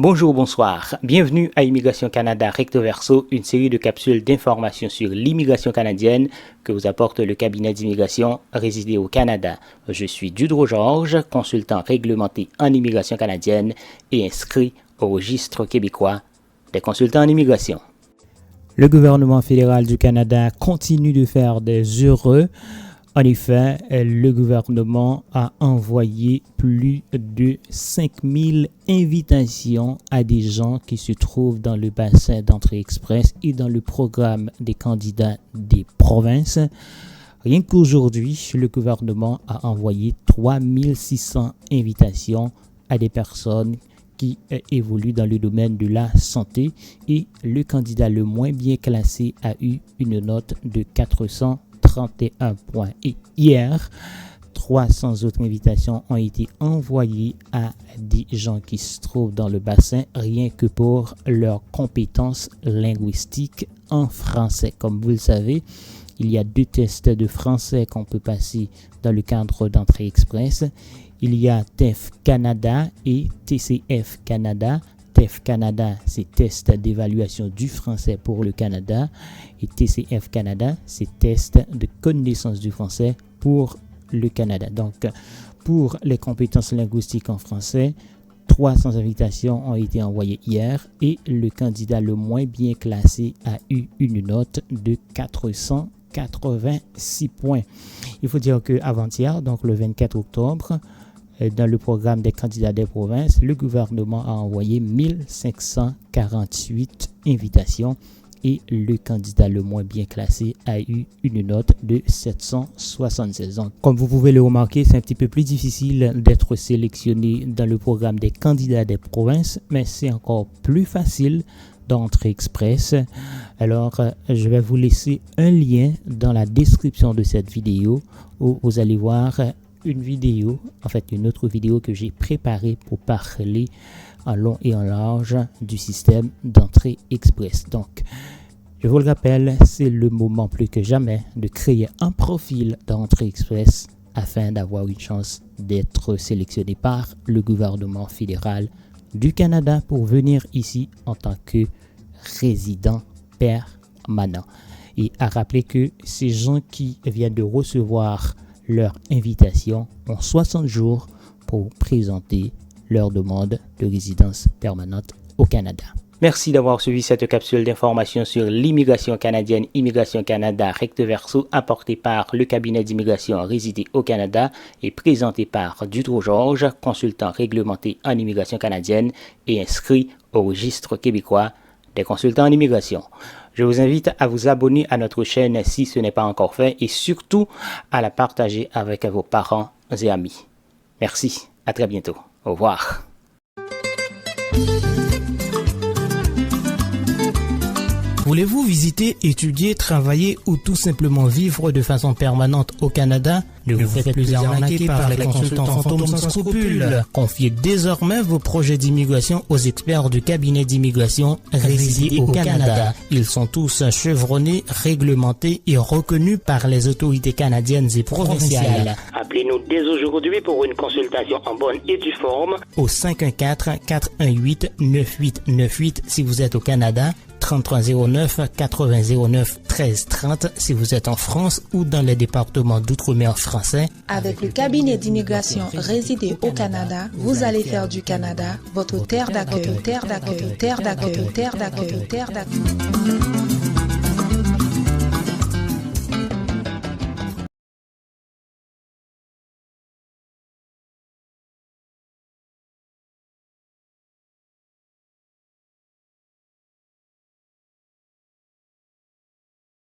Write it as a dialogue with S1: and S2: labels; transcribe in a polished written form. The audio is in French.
S1: Bonjour, bonsoir. Bienvenue à Immigration Canada Recto Verso, une série de capsules d'informations sur l'immigration canadienne que vous apporte le cabinet d'immigration résidé au Canada. Je suis Dudro Georges, consultant réglementé en immigration canadienne et inscrit au registre québécois des consultants en immigration. Le gouvernement fédéral du Canada continue de faire des heureux. En effet, le gouvernement a envoyé plus de 5000 invitations à des gens qui se trouvent dans le bassin d'entrée express et dans le programme des candidats des provinces. Rien qu'aujourd'hui, le gouvernement a envoyé 3600 invitations à des personnes qui évoluent dans le domaine de la santé et le candidat le moins bien classé a eu une note de 431 points. Et hier, 300 autres invitations ont été envoyées à des gens qui se trouvent dans le bassin rien que pour leurs compétences linguistiques en français. Comme vous le savez, il y a 2 tests de français qu'on peut passer dans le cadre d'entrée express. Il y a TEF Canada et TCF Canada. TEF Canada, c'est test d'évaluation du français pour le Canada. Et TCF Canada, c'est test de connaissance du français pour le Canada. Donc, pour les compétences linguistiques en français, 300 invitations ont été envoyées hier et le candidat le moins bien classé a eu une note de 486 points. Il faut dire qu'avant-hier, donc le 24 octobre, dans le programme des candidats des provinces, le gouvernement a envoyé 1548 invitations et le candidat le moins bien classé a eu une note de 776. Donc, comme vous pouvez le remarquer, c'est un petit peu plus difficile d'être sélectionné dans le programme des candidats des provinces, mais c'est encore plus facile d'entrée express. Alors, je vais vous laisser un lien dans la description de cette vidéo où vous allez voir une autre vidéo que j'ai préparée pour parler en long et en large du système d'entrée express. Donc, je vous le rappelle, c'est le moment plus que jamais de créer un profil d'entrée express afin d'avoir une chance d'être sélectionné par le gouvernement fédéral du Canada pour venir ici en tant que résident permanent. Et à rappeler que ces gens qui viennent de recevoir leur invitation ont 60 jours pour présenter leur demande de résidence permanente au Canada. Merci d'avoir suivi cette capsule d'information sur l'immigration canadienne, Immigration Canada Recto Verso, apportée par le cabinet d'immigration résidé au Canada et présentée par Dudro Georges, consultant réglementé en immigration canadienne et inscrit au registre québécois des consultants en immigration. Je vous invite à vous abonner à notre chaîne si ce n'est pas encore fait et surtout à la partager avec vos parents et amis. Merci, à très bientôt. Au revoir.
S2: Voulez-vous visiter, étudier, travailler ou tout simplement vivre de façon permanente au Canada? Ne vous faites plus arnaquer par les consultants fantômes sans scrupules. Confiez désormais vos projets d'immigration aux experts du cabinet d'immigration résidé au Canada. Ils sont tous chevronnés, réglementés et reconnus par les autorités canadiennes et provinciales.
S1: Appelez-nous dès aujourd'hui pour une consultation en bonne et due forme
S2: au 514-418-9898 si vous êtes au Canada, 3309 8009 1330 si vous êtes en France ou dans les départements d'outre-mer français.
S3: Avec le cabinet d'immigration résidé au Canada, vous allez faire du Canada votre terre d'accueil, terre d'accueil, terre d'accueil, terre d'accueil, terre d'accueil.